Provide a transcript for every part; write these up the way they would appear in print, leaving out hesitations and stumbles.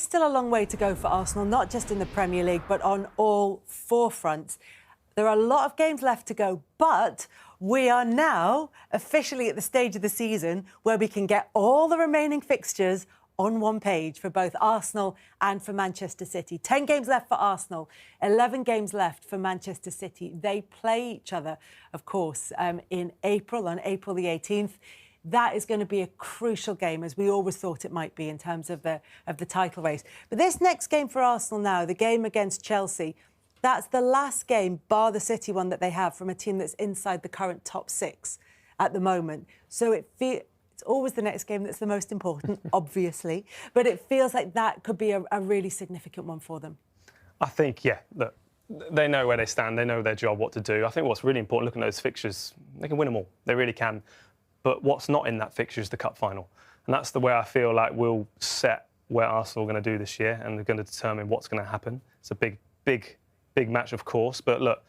still a long way to go for Arsenal, not just in the Premier League, but on all four fronts. There are a lot of games left to go, but we are now officially at the stage of the season where we can get all the remaining fixtures on one page for both Arsenal and for Manchester City. 10 games left for Arsenal, 11 games left for Manchester City. They play each other, of course, in April, on April the 18th. That is going to be a crucial game, as we always thought it might be in terms of the title race. But this next game for Arsenal now, the game against Chelsea, that's the last game, bar the City one, that they have from a team that's inside the current top six at the moment. So it's always the next game that's the most important, obviously. But it feels like that could be a really significant one for them. I think, yeah, look, they know where they stand. They know their job, what to do. I think what's really important, looking at those fixtures, they can win them all. They really can. But what's not in that fixture is the cup final. And that's the way I feel like we'll set where Arsenal are going to do this year, and they're going to determine what's going to happen. It's a big match, of course. But look,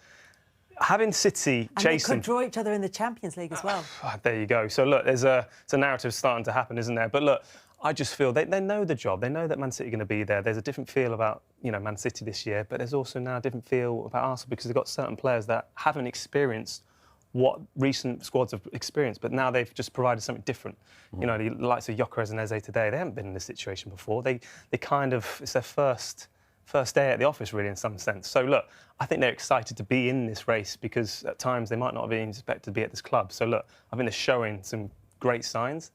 having City chasing... And they could draw each other in the Champions League as well. There you go. So look, it's a narrative starting to happen, isn't there? But look, I just feel they know the job. They know that Man City are going to be there. There's a different feel about, Man City this year, but there's also now a different feel about Arsenal because they've got certain players that haven't experienced what recent squads have experienced, but now they've just provided something different. The likes of Gyökeres and Eze today, they haven't been in this situation before. They kind of, it's their first day at the office, really, in some sense. So, look, I think they're excited to be in this race because at times they might not have been expected to be at this club. So, look, I think they're showing some great signs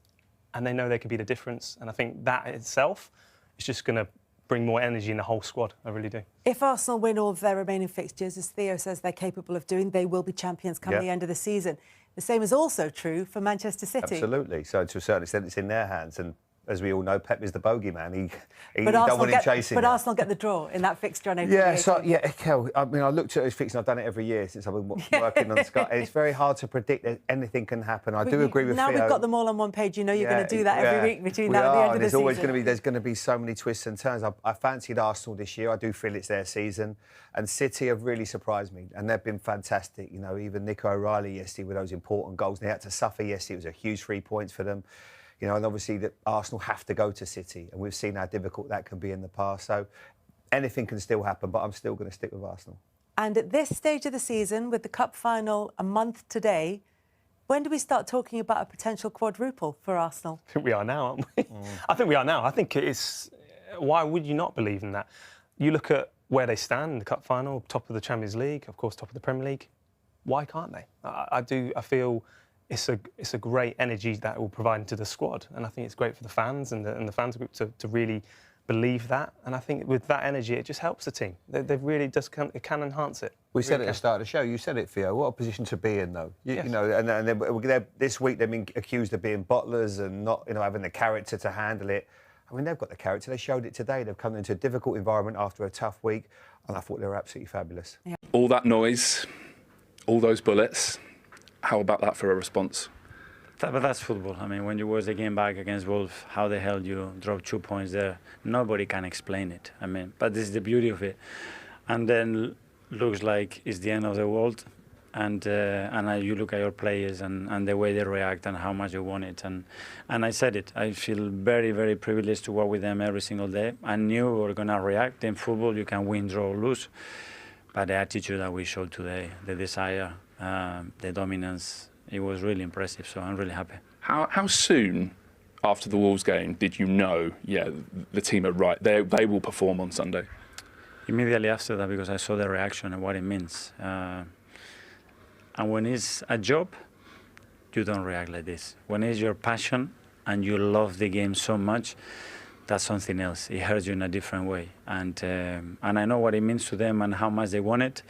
and they know they can be the difference. And I think that itself is just going to bring more energy in the whole squad. I really do. If Arsenal win all of their remaining fixtures, as Theo says they're capable of doing, they will be champions come the end of the season. The same is also true for Manchester City. Absolutely. So, to a certain extent, it's in their hands. And as we all know, Pep is the bogeyman. He don't want him chasing. But Arsenal get the draw in that fixture on April. Kel, I mean, I looked at his fixture. I've done it every year since I've been working on Sky. And it's very hard to predict that anything can happen. I do agree with Now Theo. We've got them all on one page. You're going to do that every week between now and the end of the season. There's going to be so many twists and turns. I fancied Arsenal this year. I do feel it's their season. And City have really surprised me. And they've been fantastic. Even Nico O'Reilly yesterday with those important goals. They had to suffer yesterday. It was a huge 3 points for them. And obviously that Arsenal have to go to City, and we've seen how difficult that can be in the past. So anything can still happen, but I'm still going to stick with Arsenal. And at this stage of the season, with the cup final a month today, when do we start talking about a potential quadruple for Arsenal? I think we are now, aren't we? I think we are now. I think it is... Why would you not believe in that? You look at where they stand in the cup final, top of the Champions League, of course, top of the Premier League. Why can't they? I feel... It's a great energy that it will provide into the squad, and I think it's great for the fans and the fans group to really believe that. And I think with that energy, it just helps the team. They really it can enhance it. We said at the start of the show. You said it, Theo. What a position to be in, though. And this week they've been accused of being bottlers and not, having the character to handle it. I mean, they've got the character. They showed it today. They've come into a difficult environment after a tough week, and I thought they were absolutely fabulous. Yeah. All that noise, all those bullets. How about that for a response? But that's football. I mean, when you watch the game back against Wolves, how the hell you drop 2 points there? Nobody can explain it. I mean, but this is the beauty of it. And then looks like it's the end of the world. And you look at your players and the way they react and how much they want it. And I said it. I feel very, very privileged to work with them every single day. I knew we were going to react. In football, you can win, draw, or lose. But the attitude that we showed today, the desire, the dominance, it was really impressive, so I'm really happy. How soon after the Wolves game did you know, the team are right, they will perform on Sunday? Immediately after that, because I saw the reaction and what it means. And when it's a job, you don't react like this. When it's your passion and you love the game so much, that's something else. It hurts you in a different way. And I know what it means to them and how much they want it.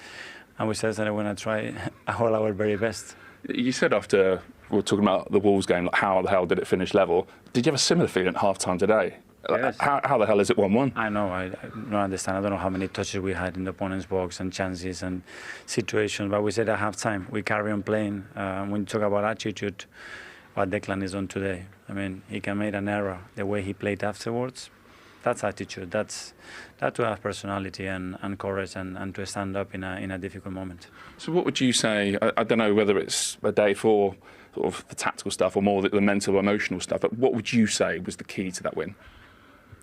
And we said that I want to try all our very best. You said after we were talking about the Wolves game, like how the hell did it finish level? Did you have a similar feeling at half-time today? Yes. How the hell is it 1-1? I know. I don't understand. I don't know how many touches we had in the opponent's box and chances and situations. But we said at half-time, we carry on playing. When you talk about attitude, what Declan is on today, I mean, he can make an error. The way he played afterwards, that's attitude. That's to have personality and courage and to stand up in a difficult moment. So what would you say? I don't know whether it's a day for sort of the tactical stuff or more the mental, emotional stuff. But what would you say was the key to that win?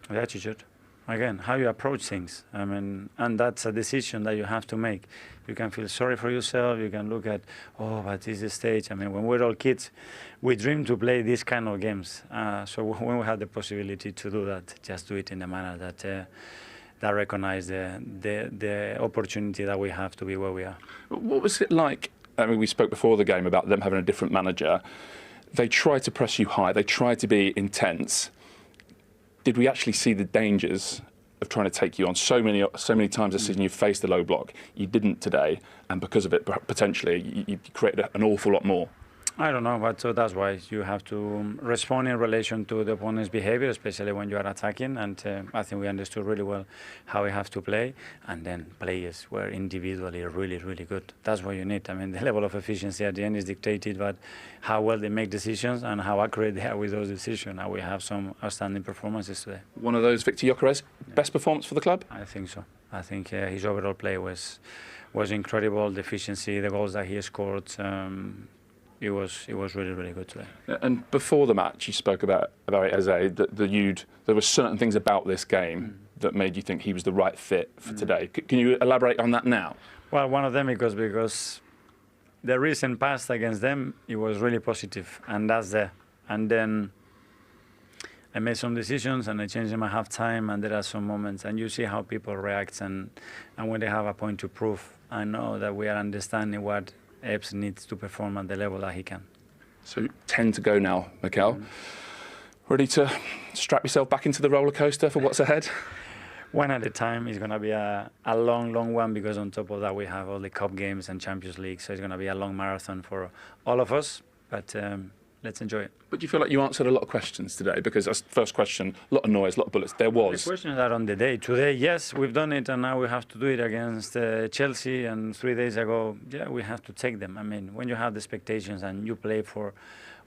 The attitude. again, how you approach things. I mean, and that's a decision that you have to make. You can feel sorry for yourself. You can look at, oh, but this is the stage. I mean, when we're all kids, we dream to play these kind of games. So when we have the possibility to do that, just do it in a manner that recognize the opportunity that we have to be where we are. What was it like? I mean, we spoke before the game about them having a different manager. They tried to press you high. They tried to be intense. Did we actually see the dangers of trying to take you on so many times this season? You've faced the low block. You didn't today, and because of it, potentially, you created an awful lot more. I don't know, but so that's why you have to respond in relation to the opponent's behavior, especially when you are attacking. And I think we understood really well how we have to play. And then players were individually really, really good. That's what you need. I mean, the level of efficiency at the end is dictated by how well they make decisions and how accurate they are with those decisions. And we have some outstanding performances today. One of those, Victor Gyökeres, best performance for the club? I think so. I think his overall play was incredible. The efficiency, the goals that he scored. It was really, really good today. And before the match, you spoke about Eze, that there were certain things about this game that made you think he was the right fit for today. Can you elaborate on that now? Well, one of them because the recent past against them, it was really positive, and that's there. And then I made some decisions and I changed them at half time, and there are some moments, and you see how people react, and when they have a point to prove, I know that we are understanding what Ebbs needs to perform at the level that he can. So 10 to go now, Mikel. Ready to strap yourself back into the roller coaster for what's ahead? One at a time. It's going to be a long, long one, because on top of that we have all the cup games and Champions League, so it's going to be a long marathon for all of us, but let's enjoy it. But do you feel like you answered a lot of questions today? Because that's the first question, a lot of noise, a lot of bullets. There was. The questions are on the day. Today, yes, we've done it, and now we have to do it against Chelsea. And 3 days ago, yeah, we have to take them. I mean, when you have the expectations and you play for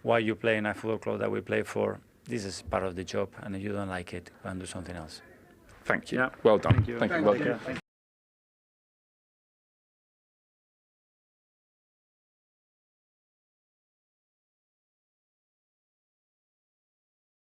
why you play in a football club that we play for, this is part of the job. And if you don't like it, go and do something else. Thank you. Yeah. Well done. Thank you. Well done.